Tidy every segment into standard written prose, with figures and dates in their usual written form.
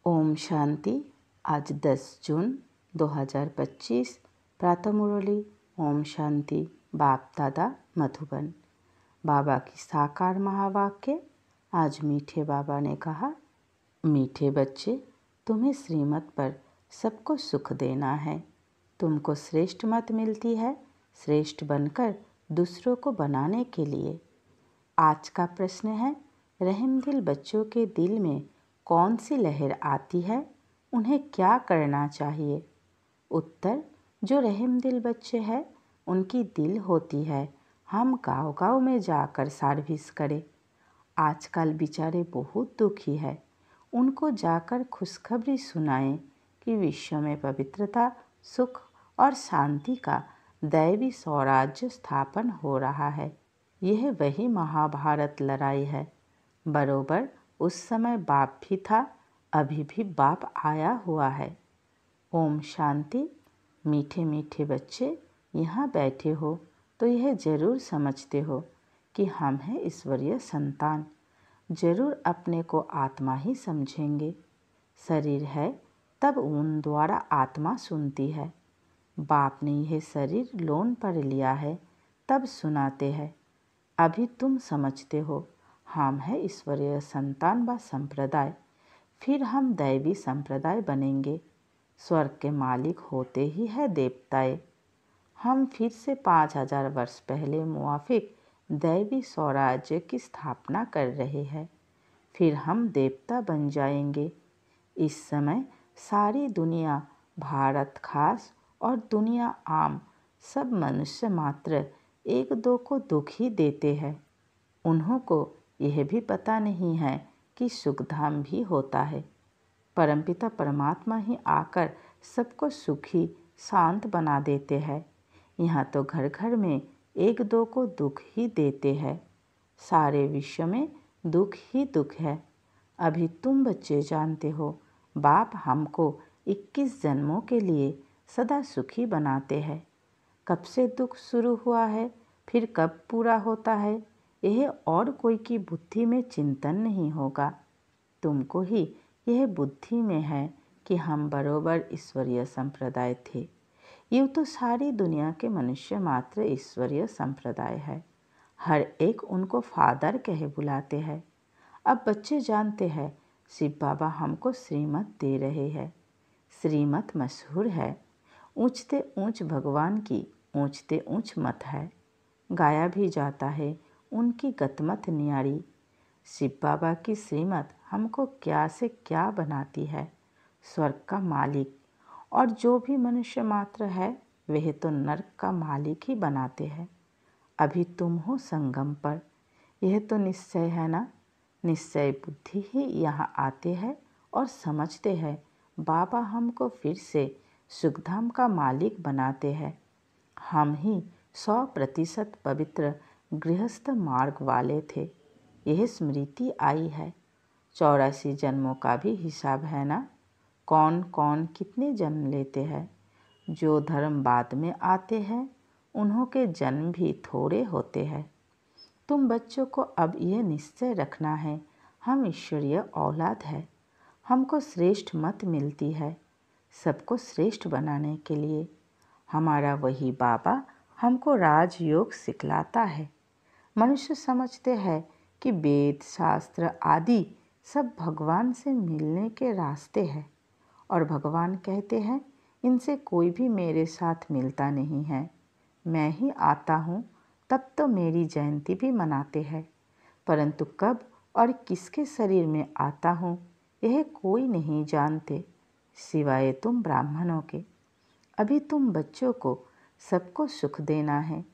ओम शांति। आज 10 जून 2025 प्रातः मुरली। ओम शांति। बाप दादा मधुबन। बाबा की साकार महावाक्य। आज मीठे बाबा ने कहा, मीठे बच्चे, तुम्हें श्रीमत पर सबको सुख देना है। तुमको श्रेष्ठ मत मिलती है श्रेष्ठ बनकर दूसरों को बनाने के लिए। आज का प्रश्न है, रहमदिल बच्चों के दिल में कौन सी लहर आती है, उन्हें क्या करना चाहिए? उत्तर, जो रहमदिल बच्चे हैं उनकी दिल होती है हम गांव-गांव में जाकर सर्विस करें। आजकल बेचारे बहुत दुखी है, उनको जाकर खुशखबरी सुनाएं कि विश्व में पवित्रता, सुख और शांति का दैवी स्वराज्य स्थापन हो रहा है। यह वही महाभारत लड़ाई है। बरोबर उस समय बाप भी था, अभी भी बाप आया हुआ है। ओम शांति। मीठे मीठे बच्चे, यहाँ बैठे हो तो यह ज़रूर समझते हो कि हम हैं ईश्वरीय संतान। ज़रूर अपने को आत्मा ही समझेंगे। शरीर है तब उन द्वारा आत्मा सुनती है। बाप ने यह शरीर लोन पर लिया है तब सुनाते हैं। अभी तुम समझते हो हम है ईश्वरीय संतान व संप्रदाय, फिर हम दैवी संप्रदाय बनेंगे। स्वर्ग के मालिक होते ही है देवताएं। हम फिर से 5000 वर्ष पहले मुआफिक दैवी स्वराज्य की स्थापना कर रहे हैं। फिर हम देवता बन जाएंगे। इस समय सारी दुनिया, भारत खास और दुनिया आम, सब मनुष्य मात्र एक दो को दुख ही देते हैं। उन्हों को यह भी पता नहीं है कि सुखधाम भी होता है। परमपिता परमात्मा ही आकर सबको सुखी शांत बना देते हैं। यहाँ तो घर घर में एक दो को दुख ही देते हैं। सारे विश्व में दुख ही दुख है। अभी तुम बच्चे जानते हो, बाप हमको 21 जन्मों के लिए सदा सुखी बनाते हैं। कब से दुख शुरू हुआ है, फिर कब पूरा होता है, यह और कोई की बुद्धि में चिंतन नहीं होगा। तुमको ही यह बुद्धि में है कि हम बरोबर ईश्वरीय संप्रदाय थे। यूँ तो सारी दुनिया के मनुष्य मात्र ईश्वरीय संप्रदाय है। हर एक उनको फादर कहे बुलाते हैं। अब बच्चे जानते हैं शिव बाबा हमको श्रीमत दे रहे हैं। श्रीमत मशहूर है, ऊंचते ऊंच भगवान की ऊंचते ऊंच मत है। गाया भी जाता है उनकी गतमत न्यारी। शिव बाबा की श्रीमत हमको क्या से क्या बनाती है। स्वर्ग का मालिक और जो भी मनुष्य मात्र है वह तो नर्क का मालिक ही बनाते हैं। अभी तुम हो संगम पर, यह तो निश्चय है ना। निश्चय बुद्धि ही यहाँ आते हैं और समझते हैं बाबा हमको फिर से सुखधाम का मालिक बनाते हैं। हम ही 100% पवित्र गृहस्थ मार्ग वाले थे। यह स्मृति आई है। 84 जन्मों का भी हिसाब है ना। कौन कौन कितने जन्म लेते हैं। जो धर्म बाद में आते हैं उन्हों के जन्म भी थोड़े होते हैं। तुम बच्चों को अब यह निश्चय रखना है, हम ईश्वरीय औलाद है। हमको श्रेष्ठ मत मिलती है सबको श्रेष्ठ बनाने के लिए। हमारा वही बाबा हमको राजयोग सिखलाता है। मनुष्य समझते हैं कि वेद शास्त्र आदि सब भगवान से मिलने के रास्ते हैं और भगवान कहते हैं इनसे कोई भी मेरे साथ मिलता नहीं है। मैं ही आता हूँ तब तो मेरी जयंती भी मनाते हैं, परंतु कब और किसके शरीर में आता हूँ यह कोई नहीं जानते सिवाय तुम ब्राह्मणों के। अभी तुम बच्चों को सबको सुख देना है।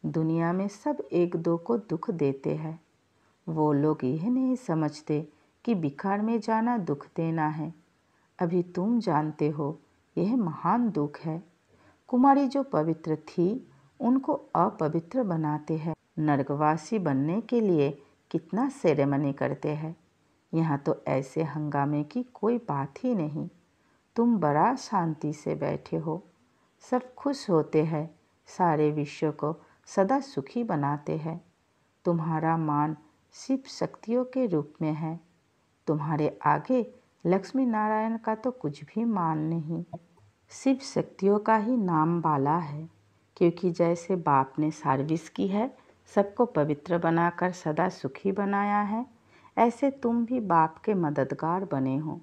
दुनिया में सब एक दो को दुख देते हैं। वो लोग यह नहीं समझते कि बिखार में जाना दुख देना है। अभी तुम जानते हो यह महान दुख है। कुमारी जो पवित्र थी उनको अपवित्र बनाते हैं। नरकवासी बनने के लिए कितना सेरेमनी करते हैं। यहाँ तो ऐसे हंगामे की कोई बात ही नहीं। तुम बड़ा शांति से बैठे हो, सब खुश होते हैं, सारे विश्व को सदा सुखी बनाते हैं। तुम्हारा मान शिव शक्तियों के रूप में है। तुम्हारे आगे लक्ष्मी नारायण का तो कुछ भी मान नहीं, शिव शक्तियों का ही नाम वाला है। क्योंकि जैसे बाप ने सर्विस की है, सबको पवित्र बनाकर सदा सुखी बनाया है, ऐसे तुम भी बाप के मददगार बने हो।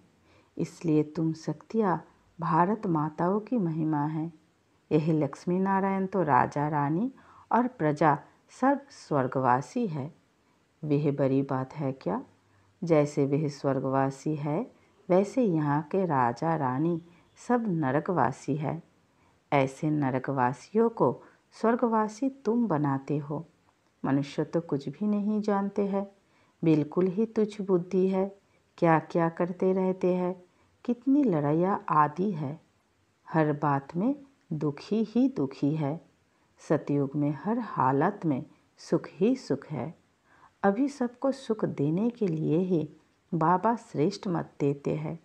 इसलिए तुम शक्तियाँ भारत माताओं की महिमा है। यह लक्ष्मी नारायण तो राजा रानी और प्रजा सब स्वर्गवासी है। वह बड़ी बात है क्या? जैसे वह स्वर्गवासी है, वैसे यहाँ के राजा रानी सब नरकवासी है। ऐसे नरकवासियों को स्वर्गवासी तुम बनाते हो। मनुष्य तो कुछ भी नहीं जानते हैं, बिल्कुल ही तुच्छ बुद्धि है। क्या क्या करते रहते हैं, कितनी लड़ाइयाँ आदि है। हर बात में दुखी ही दुखी है। सतयुग में हर हालत में सुख ही सुख है। अभी सबको सुख देने के लिए ही बाबा श्रेष्ठ मत देते हैं।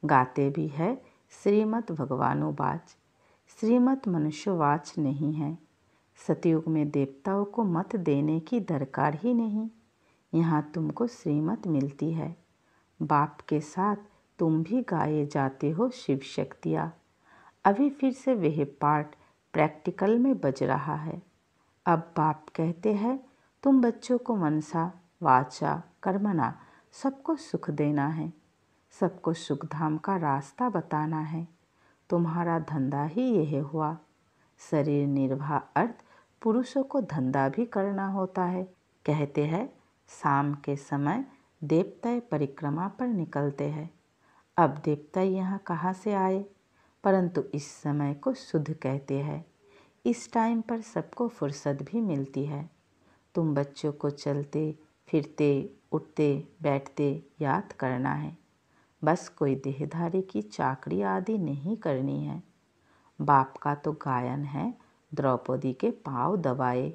गाते भी है श्रीमद् भगवानुवाच, श्रीमद् मनुष्यवाच नहीं है। सतयुग में देवताओं को मत देने की दरकार ही नहीं। यहाँ तुमको श्रीमत मिलती है। बाप के साथ तुम भी गाए जाते हो शिव शक्तियाँ। अभी फिर से वह पार्ट प्रैक्टिकल में बज रहा है। अब बाप कहते हैं तुम बच्चों को मनसा वाचा कर्मणा सबको सुख देना है, सबको सुख धाम का रास्ता बताना है। तुम्हारा धंधा ही यह हुआ। शरीर निर्वाह अर्थ पुरुषों को धंधा भी करना होता है। कहते हैं शाम के समय देवता परिक्रमा पर निकलते हैं। अब देवता यहाँ कहाँ से आए? परंतु इस समय को शुद्ध कहते हैं। इस टाइम पर सबको फुर्सत भी मिलती है। तुम बच्चों को चलते फिरते उठते बैठते याद करना है। बस कोई देहधारी की चाकरी आदि नहीं करनी है। बाप का तो गायन है द्रौपदी के पाँव दबाए।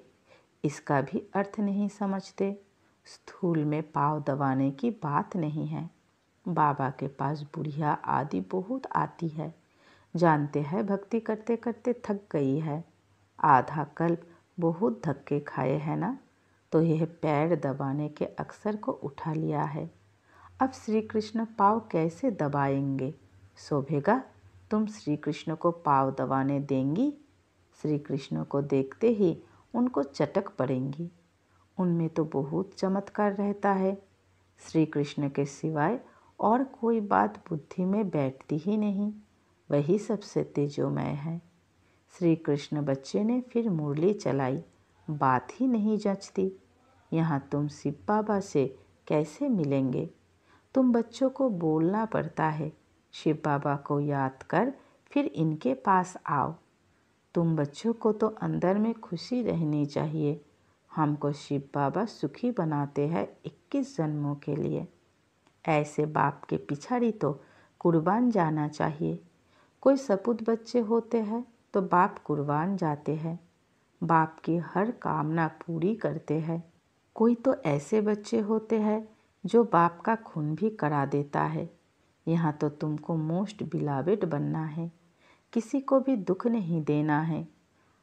इसका भी अर्थ नहीं समझते। स्थूल में पाँव दबाने की बात नहीं है। बाबा के पास बुढ़िया आदि बहुत आती है। जानते हैं भक्ति करते करते थक गई है। आधा कल्प बहुत धक्के खाए हैं ना, तो यह पैर दबाने के अक्षर को उठा लिया है। अब श्री कृष्ण पाँव कैसे दबाएंगे? शोभेगा? तुम श्री कृष्ण को पाँव दबाने देंगी? श्री कृष्ण को देखते ही उनको चटक पड़ेंगी। उनमें तो बहुत चमत्कार रहता है। श्री कृष्ण के सिवाय और कोई बात बुद्धि में बैठती ही नहीं। वही सबसे तेजोमय है। श्री कृष्ण बच्चे ने फिर मुरली चलाई, बात ही नहीं जचती। यहाँ तुम शिव बाबा से कैसे मिलेंगे? तुम बच्चों को बोलना पड़ता है, शिव बाबा को याद कर फिर इनके पास आओ। तुम बच्चों को तो अंदर में खुशी रहनी चाहिए। हमको शिव बाबा सुखी बनाते हैं 21 जन्मों के लिए। ऐसे बाप के पिछाड़ी तो कुर्बान जाना चाहिए। कोई सपूत बच्चे होते हैं तो बाप कुर्बान जाते हैं, बाप की हर कामना पूरी करते हैं। कोई तो ऐसे बच्चे होते हैं जो बाप का खून भी करा देता है। यहाँ तो तुमको मोस्ट बिलावेड बनना है, किसी को भी दुख नहीं देना है।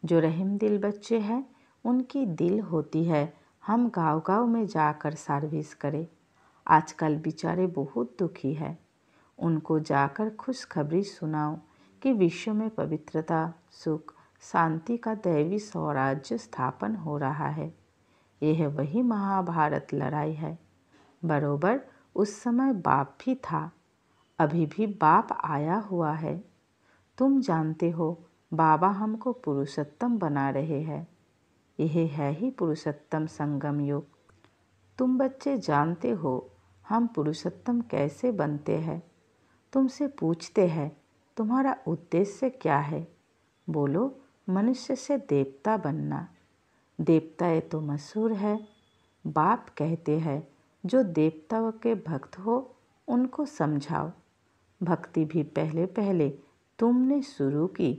जो रहीम दिल बच्चे हैं उनकी दिल होती है हम गांव-गांव में जाकर सर्विस करें। आजकल बेचारे बहुत दुखी है, उनको जाकर खुशखबरी सुनाओ कि विश्व में पवित्रता सुख शांति का दैवी स्वराज्य स्थापन हो रहा है। यह वही महाभारत लड़ाई है। बरोबर उस समय बाप भी था, अभी भी बाप आया हुआ है। तुम जानते हो बाबा हमको पुरुषोत्तम बना रहे हैं। यह है ही पुरुषोत्तम संगम युग। तुम बच्चे जानते हो हम पुरुषोत्तम कैसे बनते हैं। तुमसे पूछते हैं तुम्हारा उद्देश्य क्या है? बोलो मनुष्य से देवता बनना। देवता ये तो मशहूर है। बाप कहते हैं जो देवताओं के भक्त हो उनको समझाओ। भक्ति भी पहले पहले तुमने शुरू की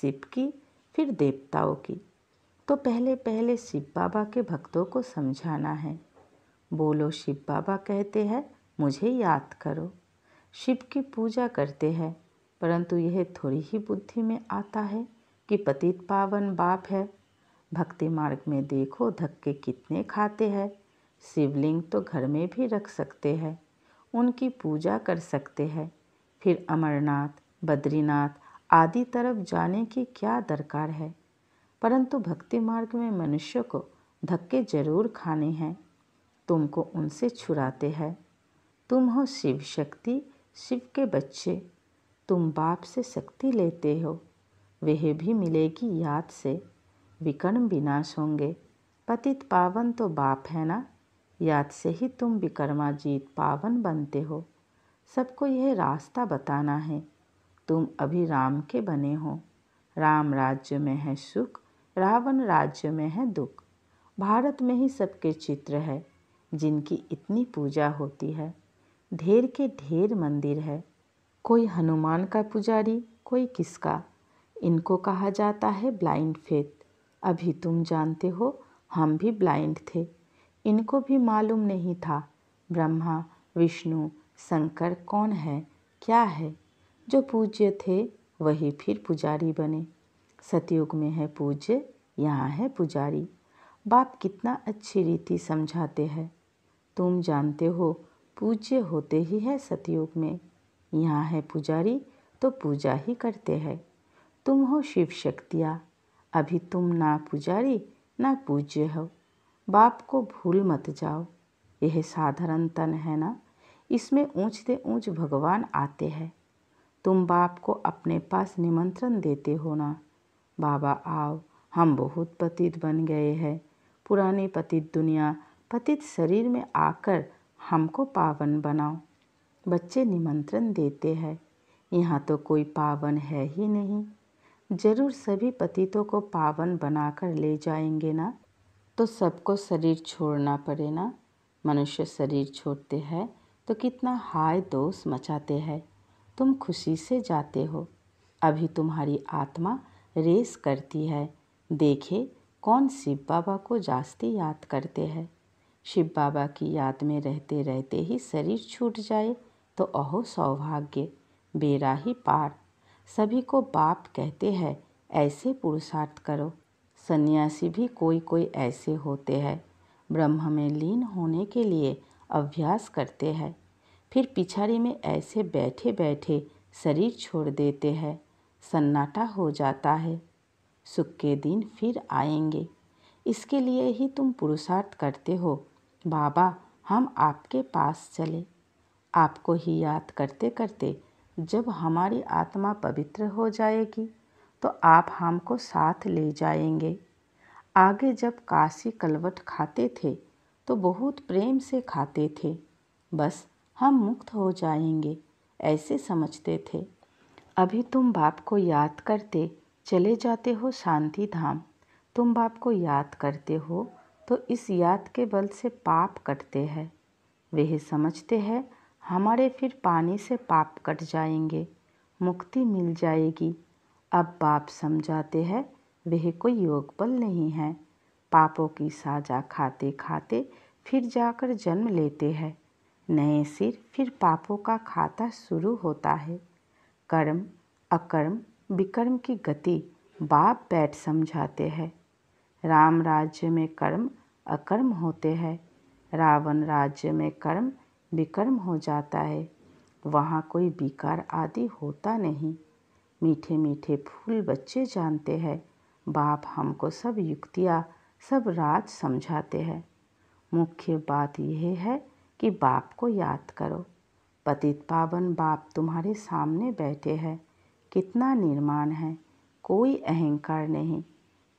शिव की, फिर देवताओं की, तो पहले पहले शिव बाबा के भक्तों को समझाना है। बोलो शिव बाबा कहते हैं मुझे याद करो। शिव की पूजा करते हैं, परंतु यह थोड़ी ही बुद्धि में आता है कि पतित पावन बाप है। भक्ति मार्ग में देखो धक्के कितने खाते हैं। शिवलिंग तो घर में भी रख सकते हैं, उनकी पूजा कर सकते हैं। फिर अमरनाथ, बद्रीनाथ आदि तरफ जाने की क्या दरकार है। परंतु भक्ति मार्ग में मनुष्य को धक्के जरूर खाने हैं। तुमको उनसे छुड़ाते हैं। तुम हो शिव शक्ति, शिव के बच्चे। तुम बाप से शक्ति लेते हो, वह भी मिलेगी याद से। विकर्म विनाश होंगे, पतित पावन तो बाप है ना। याद से ही तुम विक्रमाजीत पावन बनते हो। सबको यह रास्ता बताना है। तुम अभी राम के बने हो। राम राज्य में है सुख, रावण राज्य में है दुख। भारत में ही सबके चित्र है जिनकी इतनी पूजा होती है। ढेर के ढेर मंदिर है, कोई हनुमान का पुजारी, कोई किसका। इनको कहा जाता है ब्लाइंड फेथ। अभी तुम जानते हो, हम भी ब्लाइंड थे। इनको भी मालूम नहीं था ब्रह्मा, विष्णु, शंकर कौन है, क्या है। जो पूज्य थे वही फिर पुजारी बने। सतयुग में है पूज्य, यहाँ है पुजारी। बाप कितना अच्छी रीति समझाते हैं। तुम जानते हो पूज्य होते ही है सतयुग में। यहाँ है पुजारी तो पूजा ही करते हैं। तुम हो शिव शक्तियाँ। अभी तुम ना पुजारी ना पूज्य हो। बाप को भूल मत जाओ। यह साधारण तन है ना, इसमें ऊंचते ऊंच भगवान आते हैं। तुम बाप को अपने पास निमंत्रण देते हो ना, बाबा आओ, हम बहुत पतित बन गए हैं। पुरानी पतित दुनिया, पतित शरीर में आकर हमको पावन बनाओ। बच्चे निमंत्रण देते हैं। यहाँ तो कोई पावन है ही नहीं। जरूर सभी पतितों को पावन बनाकर ले जाएंगे ना। तो सबको शरीर छोड़ना पड़े ना। मनुष्य शरीर छोड़ते हैं तो कितना हाय दोष मचाते हैं। तुम खुशी से जाते हो। अभी तुम्हारी आत्मा रेस करती है। देखे कौन शिव बाबा को जास्ती याद करते हैं। शिव बाबा की याद में रहते रहते ही शरीर छूट जाए तो अहो सौभाग्य, बेरा ही पार। सभी को बाप कहते हैं ऐसे पुरुषार्थ करो। सन्यासी भी कोई कोई ऐसे होते हैं, ब्रह्म में लीन होने के लिए अभ्यास करते हैं। फिर पिछाड़ी में ऐसे बैठे बैठे शरीर छोड़ देते हैं। सन्नाटा हो जाता है। सुख के दिन फिर आएंगे। इसके लिए ही तुम पुरुषार्थ करते हो। बाबा हम आपके पास चले। आपको ही याद करते करते जब हमारी आत्मा पवित्र हो जाएगी तो आप हमको साथ ले जाएंगे। आगे जब काशी कलवट खाते थे तो बहुत प्रेम से खाते थे। बस हम मुक्त हो जाएंगे ऐसे समझते थे। अभी तुम बाप को याद करते चले जाते हो शांति धाम। तुम बाप को याद करते हो तो इस याद के बल से पाप कटते हैं। वह समझते हैं हमारे फिर पानी से पाप कट जाएंगे, मुक्ति मिल जाएगी। अब बाप समझाते हैं वह कोई योग बल नहीं है। पापों की साजा खाते खाते फिर जाकर जन्म लेते हैं। नए सिर फिर पापों का खाता शुरू होता है। कर्म अकर्म विकर्म की गति बाप बैठ समझाते हैं। राम राज्य में कर्म अकर्म होते हैं। रावण राज्य में कर्म विकर्म हो जाता है। वहाँ कोई विकार आदि होता नहीं। मीठे मीठे फूल बच्चे जानते हैं। बाप हमको सब युक्तियाँ सब राज समझाते हैं। मुख्य बात यह है कि बाप को याद करो। पतित पावन बाप तुम्हारे सामने बैठे हैं। कितना निर्माण है, कोई अहंकार नहीं,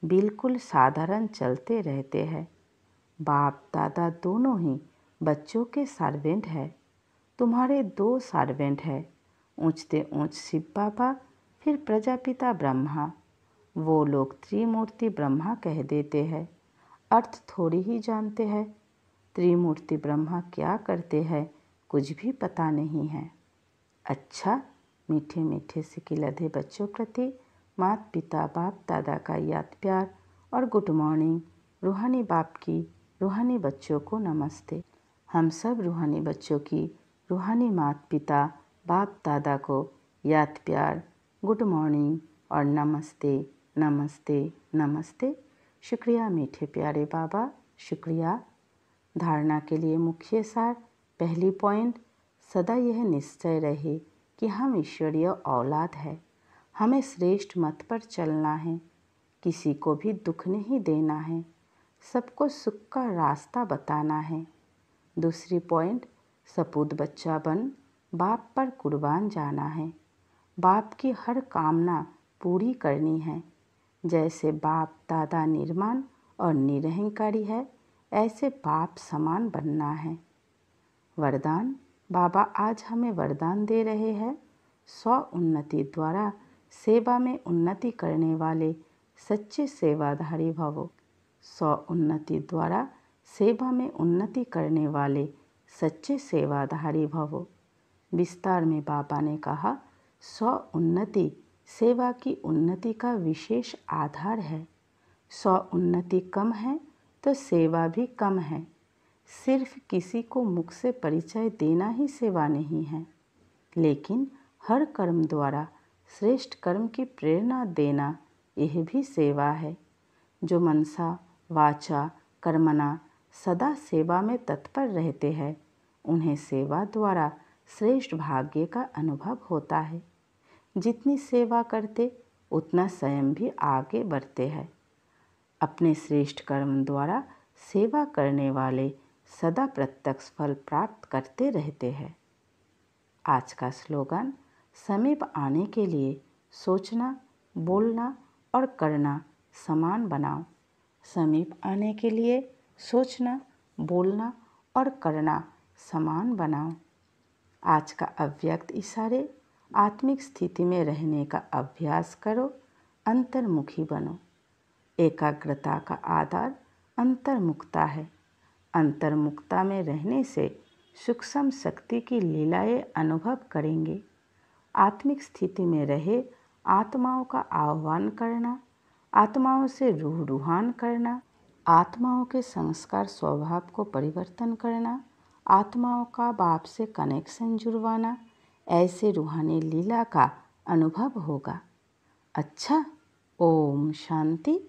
बिल्कुल साधारण चलते रहते हैं। बाप दादा दोनों ही बच्चों के सर्वेंट है। तुम्हारे दो सर्वेंट है, ऊंचते ऊंच शिव बाबा, फिर प्रजापिता ब्रह्मा। वो लोग त्रिमूर्ति ब्रह्मा कह देते हैं, अर्थ थोड़ी ही जानते हैं। त्रिमूर्ति ब्रह्मा क्या करते हैं कुछ भी पता नहीं है। अच्छा, मीठे मीठे सिकिलधे बच्चों प्रति माता पिता बाप दादा का याद प्यार और गुड मॉर्निंग। रूहानी बाप की रूहानी बच्चों को नमस्ते। हम सब रूहानी बच्चों की रूहानी माता पिता बाप दादा को याद प्यार, गुड मॉर्निंग और नमस्ते नमस्ते नमस्ते। शुक्रिया मीठे प्यारे बाबा, शुक्रिया। धारणा के लिए मुख्य सार। पहली पॉइंट, सदा यह निश्चय रहे कि हम ईश्वरीय औलाद है। हमें श्रेष्ठ मत पर चलना है, किसी को भी दुख नहीं देना है, सबको सुख का रास्ता बताना है। दूसरी पॉइंट, सपूत बच्चा बन बाप पर कुर्बान जाना है। बाप की हर कामना पूरी करनी है। जैसे बाप दादा निर्माण और निरहंकारी है, ऐसे बाप समान बनना है। वरदान, बाबा आज हमें वरदान दे रहे हैं, स्व उन्नति द्वारा सेवा में उन्नति करने वाले सच्चे सेवाधारी भवो। स्व उन्नति द्वारा सेवा में उन्नति करने वाले सच्चे सेवाधारी भवो। विस्तार में बाबा ने कहा, स्व उन्नति सेवा की उन्नति का विशेष आधार है। स्व उन्नति कम है तो सेवा भी कम है। सिर्फ किसी को मुख से परिचय देना ही सेवा नहीं है, लेकिन हर कर्म द्वारा श्रेष्ठ कर्म की प्रेरणा देना, यह भी सेवा है। जो मनसा वाचा कर्मणा सदा सेवा में तत्पर रहते हैं, उन्हें सेवा द्वारा श्रेष्ठ भाग्य का अनुभव होता है। जितनी सेवा करते उतना स्वयं भी आगे बढ़ते हैं। अपने श्रेष्ठ कर्म द्वारा सेवा करने वाले सदा प्रत्यक्ष फल प्राप्त करते रहते हैं। आज का स्लोगन, समीप आने के लिए सोचना, बोलना और करना समान बनाओ। समीप आने के लिए सोचना, बोलना और करना समान बनाओ। आज का अव्यक्त इशारे, आत्मिक स्थिति में रहने का अभ्यास करो, अंतर्मुखी बनो। एकाग्रता का आधार अंतर्मुखता है। अंतर्मुखता में रहने से सूक्ष्म शक्ति की लीलाएं अनुभव करेंगे। आत्मिक स्थिति में रहे आत्माओं का आह्वान करना, आत्माओं से रूहान करना, आत्माओं के संस्कार स्वभाव को परिवर्तन करना, आत्माओं का बाप से कनेक्शन जुड़वाना, ऐसे रूहानी लीला का अनुभव होगा। अच्छा, ओम शांति।